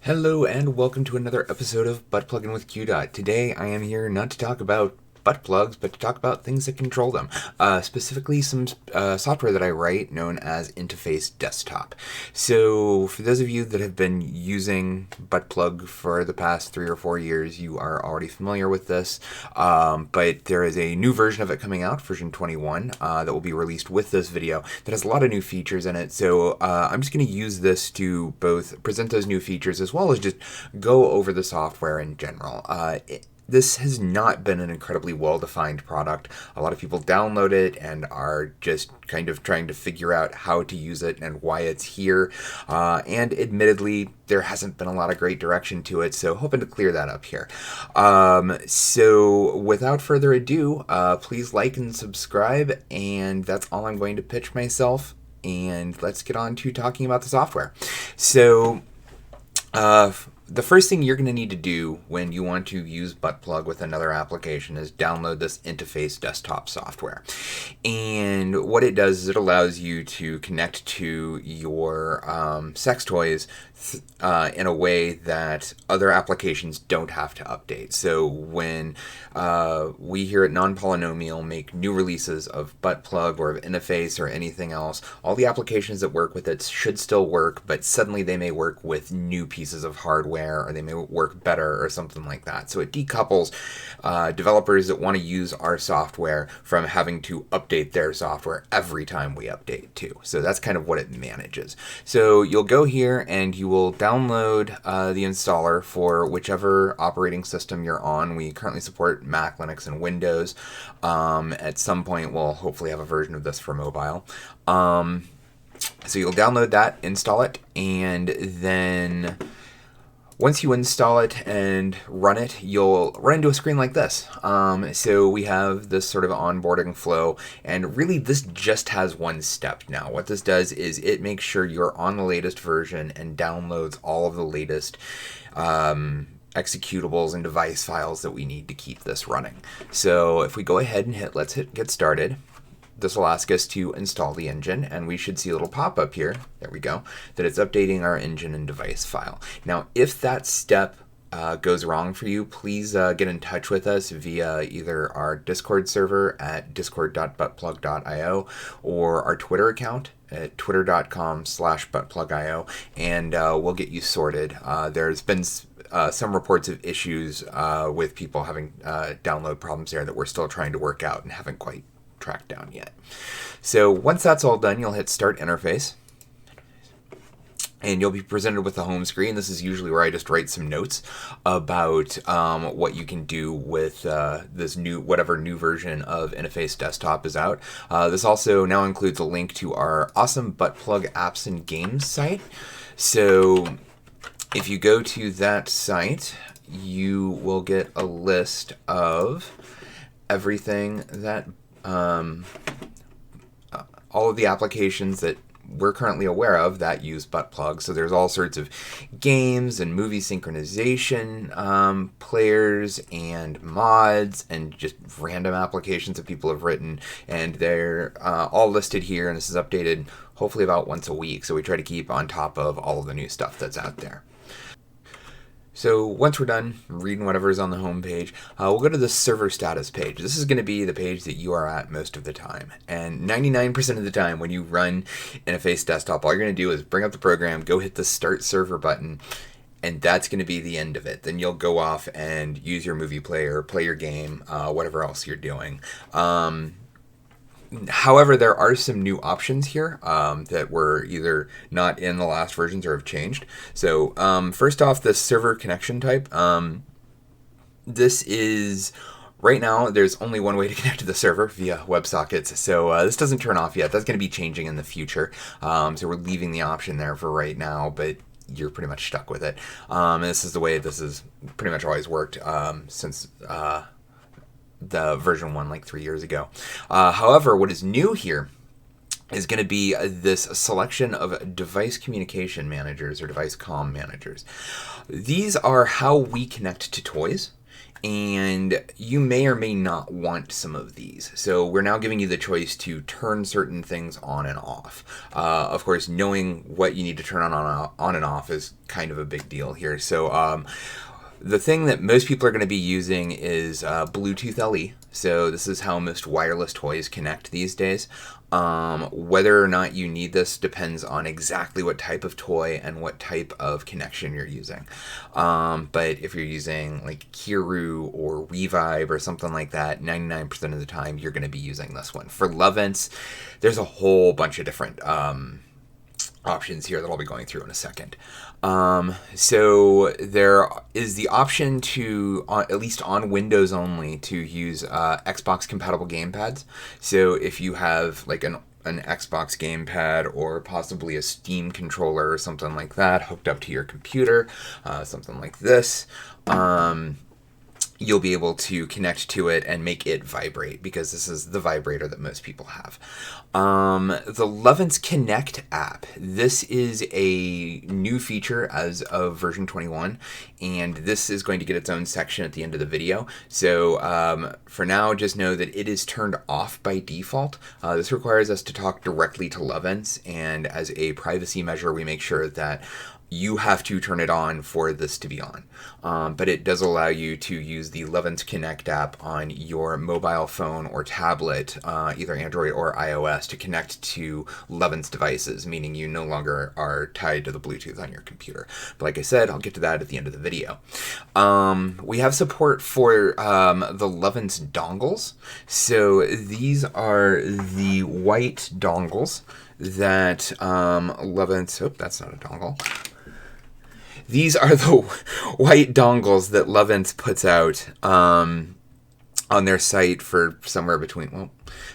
Hello and welcome to another episode of Buttpluggin with qDot. Today I am here not to talk about butt plugs, but to talk about things that control them. Specifically some software that I write known as Intiface Desktop. So for those of you that have been using Buttplug for the past 3 or 4 years, you are already familiar with this. But there is a new version of it coming out, version 21, that will be released with this video that has a lot of new features in it. So I'm just going to use this to both present those new features as well as just go over the software in general. This has not been an incredibly well-defined product. A lot of people download it and are just kind of trying to figure out how to use it and why it's here. And admittedly, there hasn't been a lot of great direction to it, so hoping to clear that up here. So without further ado, please like and subscribe, and that's all I'm going to pitch myself. And let's get on to talking about the software. So, the first thing you're going to need to do when you want to use Buttplug with another application is download this Intiface Desktop software. And what it does is it allows you to connect to your sex toys in a way that other applications don't have to update. So when we here at Non-Polynomial make new releases of Buttplug or of Intiface or anything else, all the applications that work with it should still work, but suddenly they may work with new pieces of hardware, or they may work better or something like that. So it decouples developers that want to use our software from having to update their software every time we update too. So that's kind of what it manages. So you'll go here and you will download the installer for whichever operating system you're on. We currently support Mac, Linux, and Windows. At some point we'll hopefully have a version of this for mobile. So you'll download that, install it, and then once you install it and run it, you'll run into a screen like this. So we have this sort of onboarding flow, and really this just has one step now. What this does is it makes sure you're on the latest version and downloads all of the latest executables and device files that we need to keep this running. So if we go ahead and let's hit get started, this will ask us to install the engine, and we should see a little pop-up here, there we go, that it's updating our engine and device file. Now, if that step goes wrong for you, please get in touch with us via either our Discord server at discord.buttplug.io or our Twitter account at twitter.com/buttplugio, and we'll get you sorted. There's been some reports of issues with people having download problems there that we're still trying to work out and haven't quite tracked down yet. So once that's all done, you'll hit Start Interface, and you'll be presented with the home screen. This is usually where I just write some notes about what you can do with this whatever new version of Intiface Desktop is out. This also now includes a link to our awesome Buttplug apps and games site. So if you go to that site, you will get a list of everything that all of the applications that we're currently aware of that use Buttplug. So there's all sorts of games and movie synchronization players and mods and just random applications that people have written, and they're all listed here, and this is updated hopefully about once a week, so we try to keep on top of all of the new stuff that's out there. So once we're done reading whatever's on the home page, we'll go to the server status page. This is going to be the page that you are at most of the time. And 99% of the time when you run Intiface Desktop, all you're going to do is bring up the program, go hit the Start Server button, and that's going to be the end of it. Then you'll go off and use your movie player, play your game, whatever else you're doing. However, there are some new options here that were either not in the last versions or have changed. So first off, the server connection type. This is, right now, there's only one way to connect to the server via WebSockets. So this doesn't turn off yet. That's going to be changing in the future. So we're leaving the option there for right now, but you're pretty much stuck with it. And this is the way this has pretty much always worked since the version 1 like 3 years ago. However, what is new here is going to be this selection of device communication managers or device comm managers. These are how we connect to toys, And you may or may not want some of these. So we're now giving you the choice to turn certain things on and off. Of course, knowing what you need to turn on and off is kind of a big deal here. So the thing that most people are going to be using is Bluetooth LE. So this is how most wireless toys connect these days. Whether or not you need this depends on exactly what type of toy and what type of connection you're using. But if you're using like Kiru or Revive or something like that, 99% of the time you're going to be using this one. For Lovense, there's a whole bunch of different options here that I'll be going through in a second. So there is the option to, at least on Windows only, to use Xbox compatible gamepads. So if you have like an Xbox gamepad or possibly a Steam controller or something like that hooked up to your computer, something like this, you'll be able to connect to it and make it vibrate, because this is the vibrator that most people have. The Lovense Connect app. This is a new feature as of version 21, and this is going to get its own section at the end of the video. So for now, just know that it is turned off by default. This requires us to talk directly to Lovense, and as a privacy measure, we make sure that you have to turn it on for this to be on. But it does allow you to use the Lovense Connect app on your mobile phone or tablet, either Android or iOS, to connect to Lovense devices, meaning you no longer are tied to the Bluetooth on your computer. But like I said, I'll get to that at the end of the video. We have support for the Lovense dongles. So these are the white dongles that Lovense... Oh, that's not a dongle. These are the white dongles that Lovense puts out on their site for somewhere between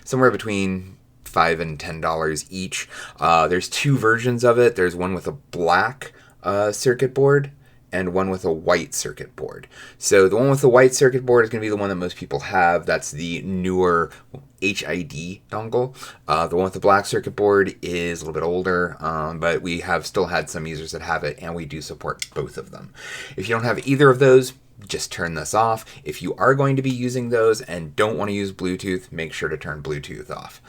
$5 and $10 each. There's two versions of it. There's one with a black circuit board and one with a white circuit board. So the one with the white circuit board is going to be the one that most people have. That's the newer HID dongle. The one with the black circuit board is a little bit older, but we have still had some users that have it, and we do support both of them. If you don't have either of those, just turn this off. If you are going to be using those and don't want to use Bluetooth, make sure to turn Bluetooth off.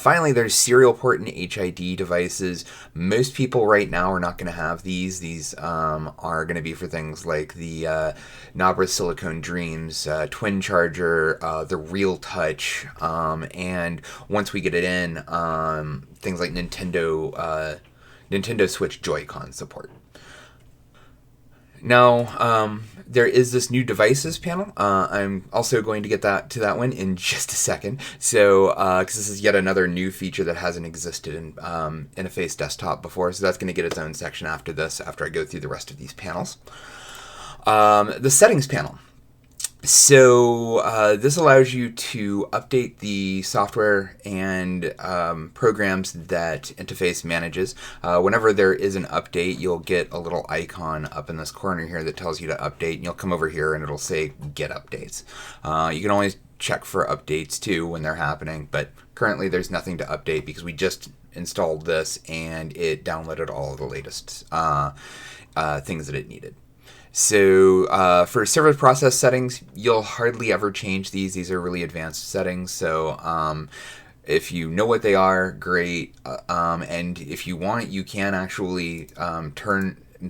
Finally, there's serial port and HID devices. Most people right now are not going to have these. These are going to be for things like the Nabra Silicone Dreams, Twin Charger, the Real Touch, and once we get it in, things like Nintendo Switch Joy-Con support. Now, there is this new devices panel. I'm also going to get to that one in just a second. So, because this is yet another new feature that hasn't existed in Intiface Desktop before. So that's going to get its own section after this, after I go through the rest of these panels. The settings panel. So this allows you to update the software and programs that Intiface manages. Whenever there is an update, you'll get a little icon up in this corner here that tells you to update, and you'll come over here and it'll say Get Updates. You can always check for updates too when they're happening, but currently there's nothing to update because we just installed this and it downloaded all of the latest things that it needed. So for server process settings, you'll hardly ever change these. These are really advanced settings. So if you know what they are, great. And if you want, you can actually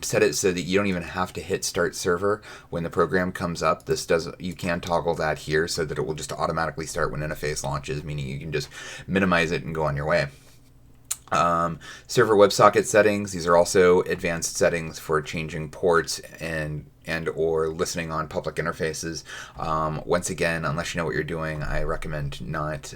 set it so that you don't even have to hit start server when the program comes up. You can toggle that here so that it will just automatically start when Intiface launches, meaning you can just minimize it and go on your way. Server WebSocket settings. These are also advanced settings for changing ports and or listening on public interfaces. Once again, unless you know what you're doing, I recommend not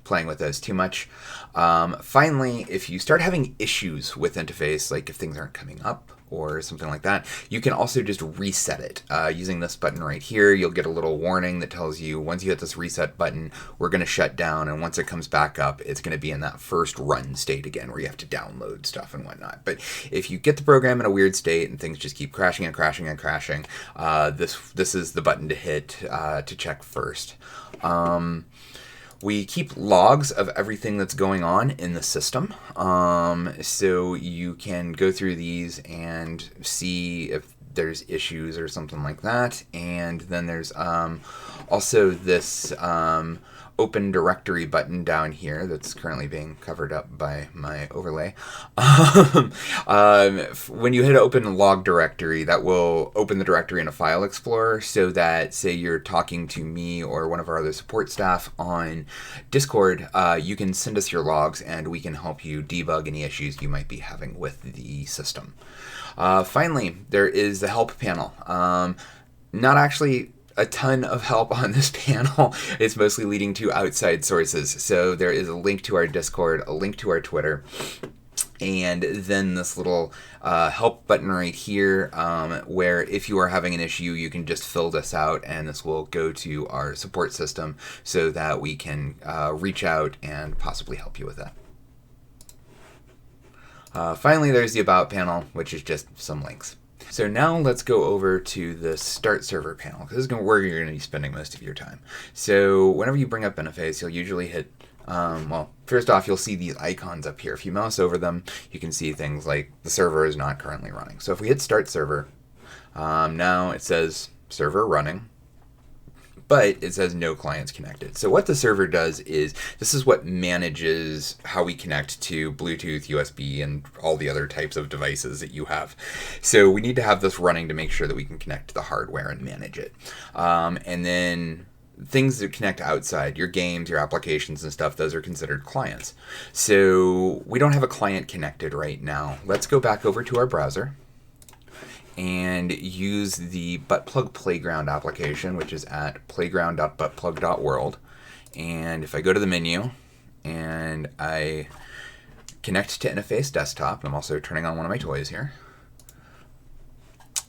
playing with those too much. Finally, if you start having issues with Intiface, like if things aren't coming up or something like that, you can also just reset it. Using this button right here, you'll get a little warning that tells you once you hit this reset button, we're going to shut down, and once it comes back up, it's going to be in that first run state again where you have to download stuff and whatnot. But if you get the program in a weird state and things just keep crashing and crashing and crashing, this is the button to hit to check first. We keep logs of everything that's going on in the system, so you can go through these and see if there's issues or something like that. And then there's also this open directory button down here that's currently being covered up by my overlay. When you hit open log directory, that will open the directory in a file explorer, so that, say you're talking to me or one of our other support staff on Discord, you can send us your logs and we can help you debug any issues you might be having with the system. Finally, there is the help panel. Not actually a ton of help on this panel. It's mostly leading to outside sources. So there is a link to our Discord, a link to our Twitter, and then this little help button right here, where if you are having an issue, you can just fill this out and this will go to our support system so that we can reach out and possibly help you with that. Finally, there's the About panel, which is just some links. So now let's go over to the Start Server panel, because this is where you're going to be spending most of your time. So whenever you bring up Intiface, you'll usually hit, well, first off, you'll see these icons up here. If you mouse over them, you can see things like the server is not currently running. So if we hit Start Server, now it says server running, but it says no clients connected. So what the server does is, this is what manages how we connect to Bluetooth, USB, and all the other types of devices that you have. So we need to have this running to make sure that we can connect to the hardware and manage it. And then things that connect outside, your games, your applications and stuff, those are considered clients. So we don't have a client connected right now. Let's go back over to our browser and use the Buttplug Playground application, which is at playground.buttplug.world. And if I go to the menu and I connect to Intiface Desktop, I'm also turning on one of my toys here.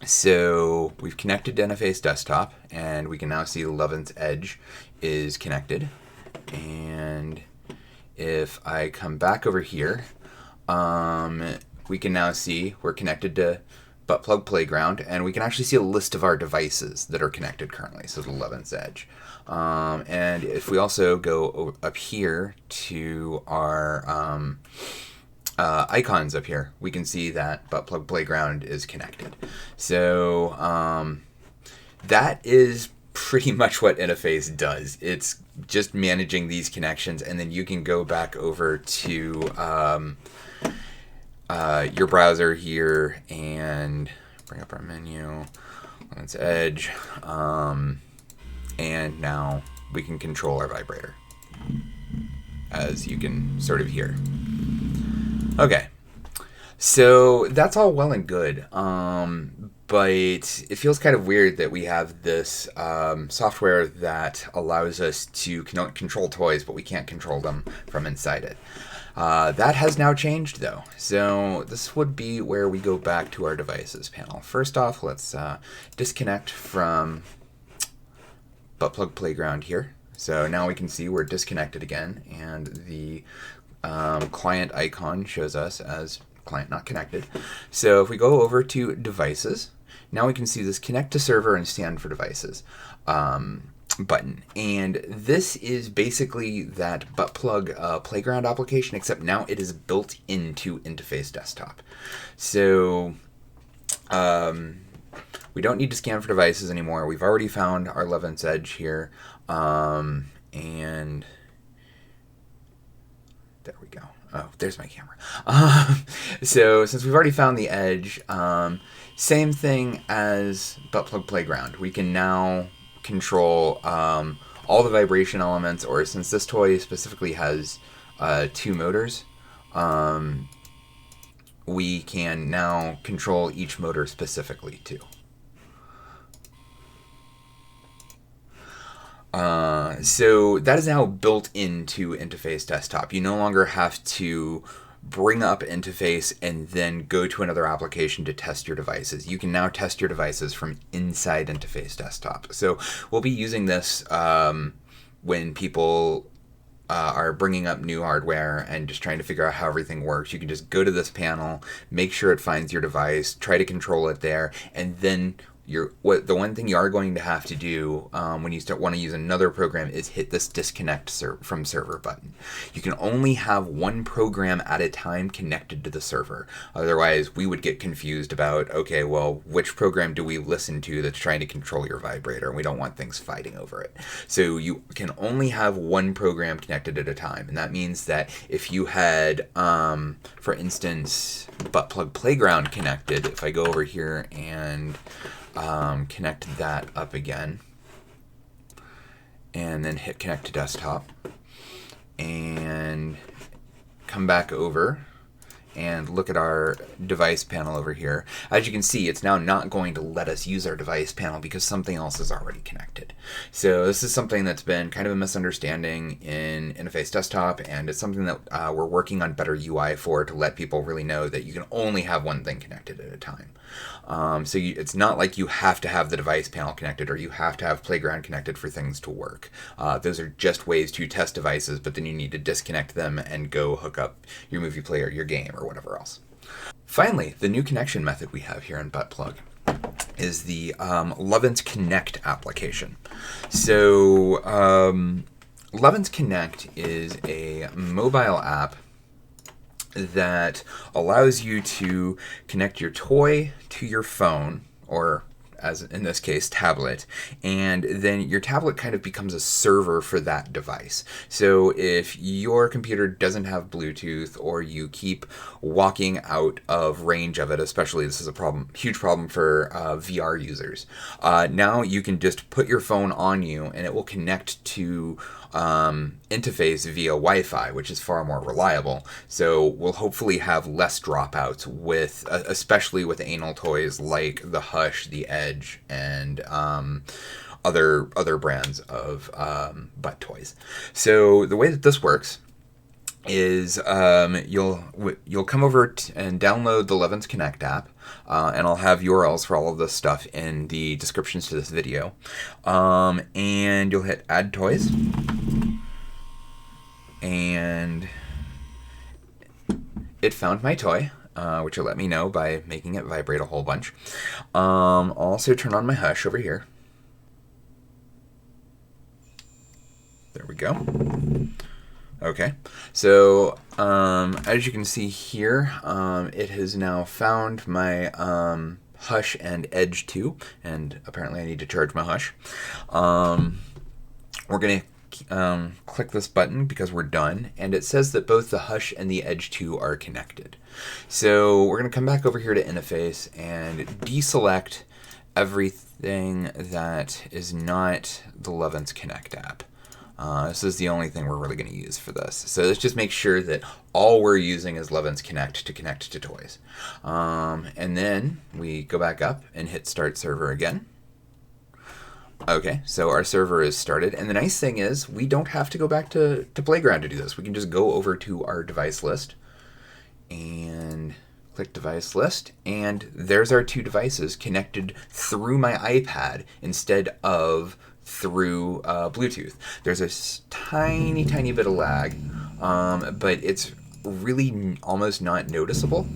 So we've connected to Intiface Desktop, and we can now see 11th Edge is connected. And if I come back over here, we can now see we're connected to Buttplug Playground, and we can actually see a list of our devices that are connected currently, so the 11th Edge. And if we also go up here to our icons up here, we can see that Buttplug Playground is connected. So that is pretty much what Intiface does. It's just managing these connections, and then you can go back over to your browser here and bring up our menu. Let's Edge, and now we can control our vibrator, as you can sort of hear. Okay, so that's all well and good, but it feels kind of weird that we have this software that allows us to control toys, but we can't control them from inside it. That has now changed, though. So this would be where we go back to our devices panel. First off, let's disconnect from Buttplug Playground here. So now we can see we're disconnected again, and the client icon shows us as client not connected. So if we go over to devices, now we can see this connect to server and stand for devices button, and this is basically that Buttplug Playground application, except now it is built into Intiface Desktop. So we don't need to scan for devices anymore. We've already found our 11th Edge here, and there we go. Oh, there's my camera. So since we've already found the Edge, same thing as Buttplug Playground. We can now control all the vibration elements, or since this toy specifically has 2 motors, we can now control each motor specifically too. So that is now built into Intiface Desktop. You no longer have to bring up Intiface and then go to another application to test your devices. You can now test your devices from inside Intiface Desktop. So we'll be using this when people are bringing up new hardware and just trying to figure out how everything works. You can just go to this panel, make sure it finds your device, try to control it there, and then the one thing you are going to have to do when you want to use another program is hit this disconnect from server button. You can only have one program at a time connected to the server. Otherwise, we would get confused about, okay, well, which program do we listen to that's trying to control your vibrator? We don't want things fighting over it. So you can only have one program connected at a time. And that means that if you had, for instance, Buttplug Playground connected, if I go over here and connect that up again, and then hit connect to desktop, and come back over and look at our device panel over here. As you can see, it's now not going to let us use our device panel because something else is already connected. So this is something that's been kind of a misunderstanding in Intiface Desktop, and it's something that we're working on better UI for, to let people really know that you can only have one thing connected at a time. It's not like you have to have the device panel connected or you have to have Playground connected for things to work. Those are just ways to test devices, but then you need to disconnect them and go hook up your movie player, your game, or whatever else. Finally, the new connection method we have here in Buttplug is the Lovin's Connect application. So Lovin's Connect is a mobile app that allows you to connect your toy to your phone, or as in this case, tablet, and then your tablet kind of becomes a server for that device. So if your computer doesn't have Bluetooth, or you keep walking out of range of it, especially this is a huge problem for VR users, now you can just put your phone on you and it will connect to Intiface via Wi-Fi, which is far more reliable. So we'll hopefully have less dropouts with, especially with anal toys like the Hush, the Edge, and other brands of butt toys. So the way that this works is you'll come over and download the Lovin's Connect app, and I'll have URLs for all of this stuff in the descriptions to this video, and you'll hit Add Toys, and it found my toy, which will let me know by making it vibrate a whole bunch. I'll also turn on my Hush over here. There we go. Okay, so as you can see here, it has now found my Hush and Edge 2, and apparently I need to charge my Hush. We're going to click this button because we're done, and it says that both the Hush and the Edge 2 are connected. So we're going to come back over here to Intiface and deselect everything that is not the Lovin's Connect app. This is the only thing we're really going to use for this. So let's just make sure that all we're using is Lovin's Connect to connect to toys. And then we go back up and hit Start Server again. Okay, so our server is started. And the nice thing is we don't have to go back to Playground to do this. We can just go over to our device list and click Device List. And there's our two devices connected through my iPad instead of through Bluetooth. There's a tiny bit of lag, but it's really almost not noticeable,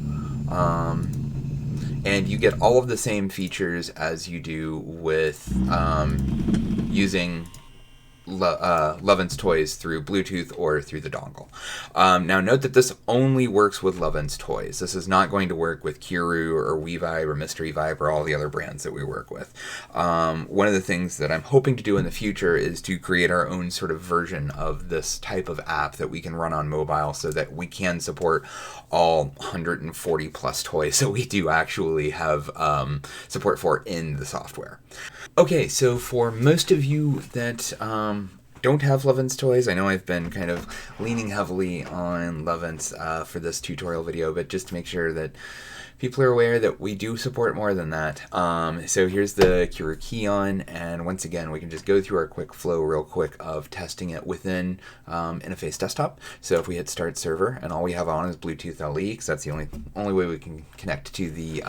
and you get all of the same features as you do with using Lovin's toys through Bluetooth or through the dongle. Now note that this only works with Lovin's toys. This is not going to work with Kiru or WeVibe or Mystery Vibe or all the other brands that we work with. One of the things that I'm hoping to do in the future is to create our own sort of version of this type of app that we can run on mobile so that we can support all 140 plus toys that we do actually have support for in the software. Okay, so for most of you that don't have Lovin's toys, I know I've been kind of leaning heavily on Lovin's for this tutorial video, but just to make sure that people are aware that we do support more than that. So here's the Cura Keyon, and once again, we can just go through our quick flow real quick of testing it within Intiface Desktop. So if we hit Start Server, and all we have on is Bluetooth LE, because that's the only way we can connect to the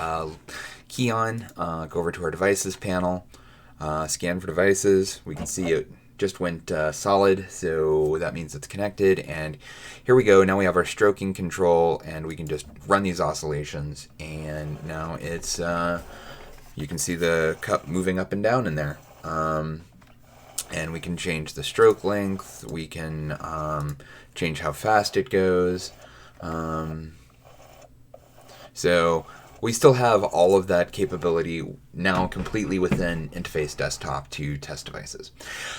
Keyon, go over to our Devices panel, scan for devices. We can see it just went solid, so that means it's connected, and here we go. Now we have our stroking control, and we can just run these oscillations, and now it's you can see the cup moving up and down in there. And we can change the stroke length. We can change how fast it goes. So we still have all of that capability now completely within Intiface Desktop to test devices.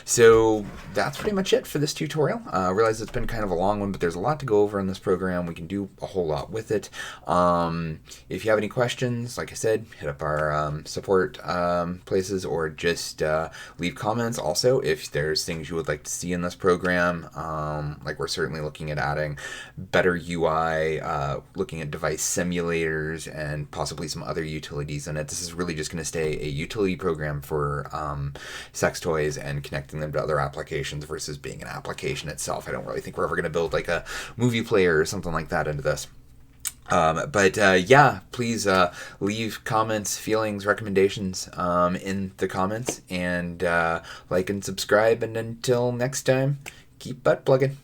So that's pretty much it for this tutorial. I realize it's been kind of a long one, but there's a lot to go over in this program. We can do a whole lot with it. If you have any questions, like I said, hit up our support places, or just leave comments. Also, if there's things you would like to see in this program, like we're certainly looking at adding better UI, looking at device simulators, and possibly some other utilities in it. This is really just going to stay a utility program for sex toys and connecting them to other applications versus being an application itself. I don't really think we're ever going to build like a movie player or something like that into this. Yeah, please leave comments, feelings, recommendations in the comments, and like and subscribe. And until next time, keep butt plugging.